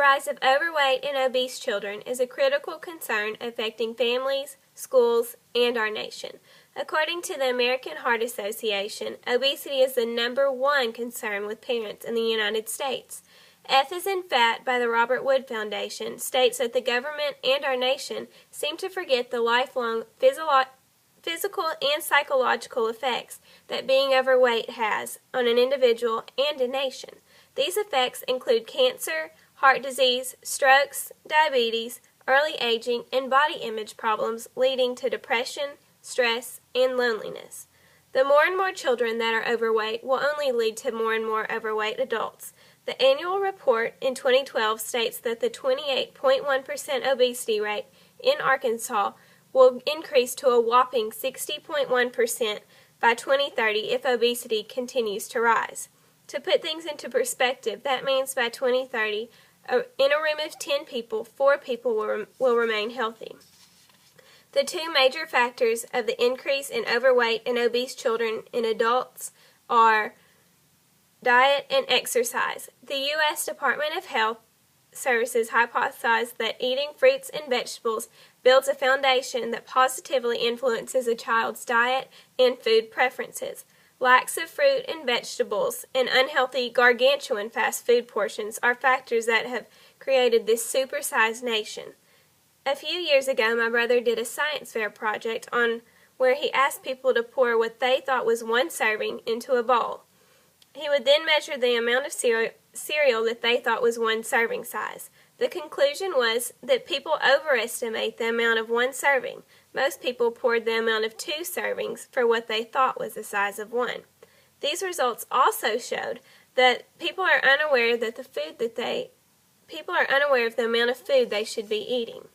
rise of overweight and obese children is a critical concern affecting families, schools, and our nation. According to the American Heart Association, obesity is the #1 concern with parents in the United States. F is in Fat by the Robert Wood Foundation states that the government and our nation seem to forget the lifelong physical and psychological effects that being overweight has on an individual and a nation. These effects include cancer, heart disease, strokes, diabetes, early aging, and body image problems leading to depression, stress, and loneliness. The more and more children that are overweight will only lead to more and more overweight adults. The annual report in 2012 states that the 28.1% obesity rate in Arkansas will increase to a whopping 60.1% by 2030 if obesity continues to rise. To put things into perspective, that means by 2030, in a room of 10 people, 4 people will remain healthy. The two major factors of the increase in overweight and obese children in adults are diet and exercise. The U.S. Department of Health Services hypothesized that eating fruits and vegetables builds a foundation that positively influences a child's diet and food preferences. Lacks of fruit and vegetables and unhealthy gargantuan fast food portions are factors that have created this super-sized nation. A few years ago, my brother did a science fair project on where he asked people to pour what they thought was one serving into a bowl. He would then measure the amount of cereal that they thought was one serving size. The conclusion was that people overestimate the amount of one serving. Most people poured the amount of 2 servings for what they thought was the size of one. These results also showed that people are unaware of the amount of food they should be eating.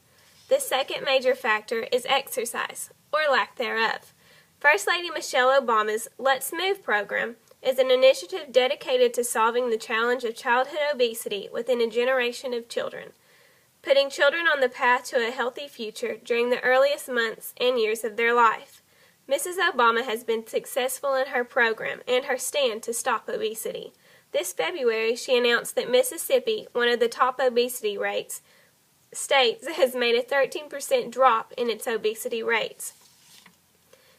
The second major factor is exercise, or lack thereof. First Lady Michelle Obama's Let's Move program is an initiative dedicated to solving the challenge of childhood obesity within a generation of children, putting children on the path to a healthy future during the earliest months and years of their life. Mrs. Obama has been successful in her program and her stand to stop obesity. This February, she announced that Mississippi, one of the top obesity states, has made a 13% drop in its obesity rates.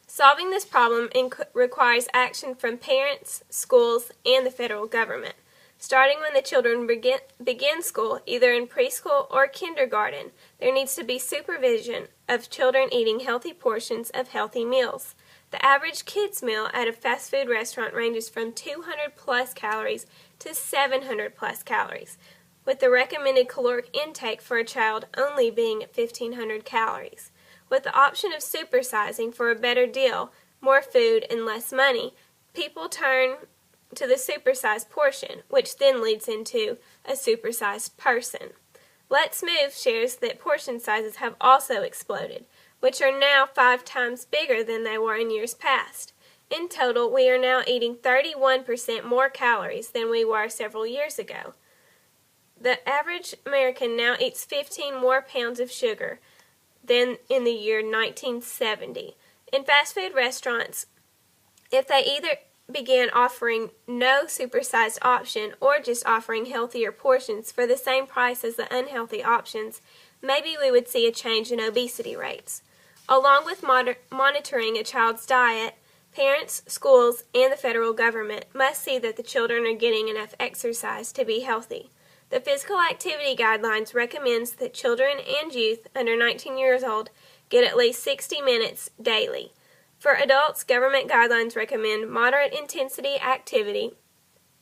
Solving this problem requires action from parents, schools, and the federal government. Starting when the children begin school, either in preschool or kindergarten, there needs to be supervision of children eating healthy portions of healthy meals. The average kid's meal at a fast food restaurant ranges from 200 plus calories to 700 plus calories, with the recommended caloric intake for a child only being 1,500 calories. With the option of supersizing for a better deal, more food, and less money, people turn to the supersized portion, which then leads into a supersized person. Let's Move shares that portion sizes have also exploded, which are now 5 times bigger than they were in years past. In total, we are now eating 31% more calories than we were several years ago. The average American now eats 15 more pounds of sugar than in the year 1970. In fast food restaurants, if they either began offering no supersized option or just offering healthier portions for the same price as the unhealthy options, maybe we would see a change in obesity rates. Along with monitoring a child's diet, parents, schools, and the federal government must see that the children are getting enough exercise to be healthy. The Physical Activity Guidelines recommends that children and youth under 19 years old get at least 60 minutes daily. For adults, government guidelines recommend moderate intensity activity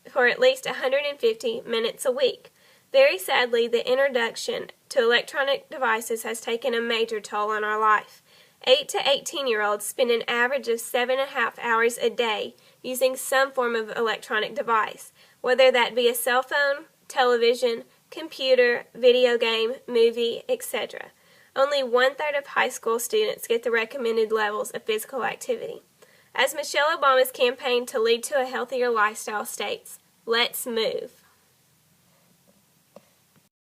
for at least 150 minutes a week. Very sadly, the introduction to electronic devices has taken a major toll on our life. 8 to 18-year-olds spend an average of 7.5 hours a day using some form of electronic device, whether that be a cell phone, television, computer, video game, movie, etc. Only 1/3 of high school students get the recommended levels of physical activity. As Michelle Obama's campaign to lead to a healthier lifestyle states, let's move.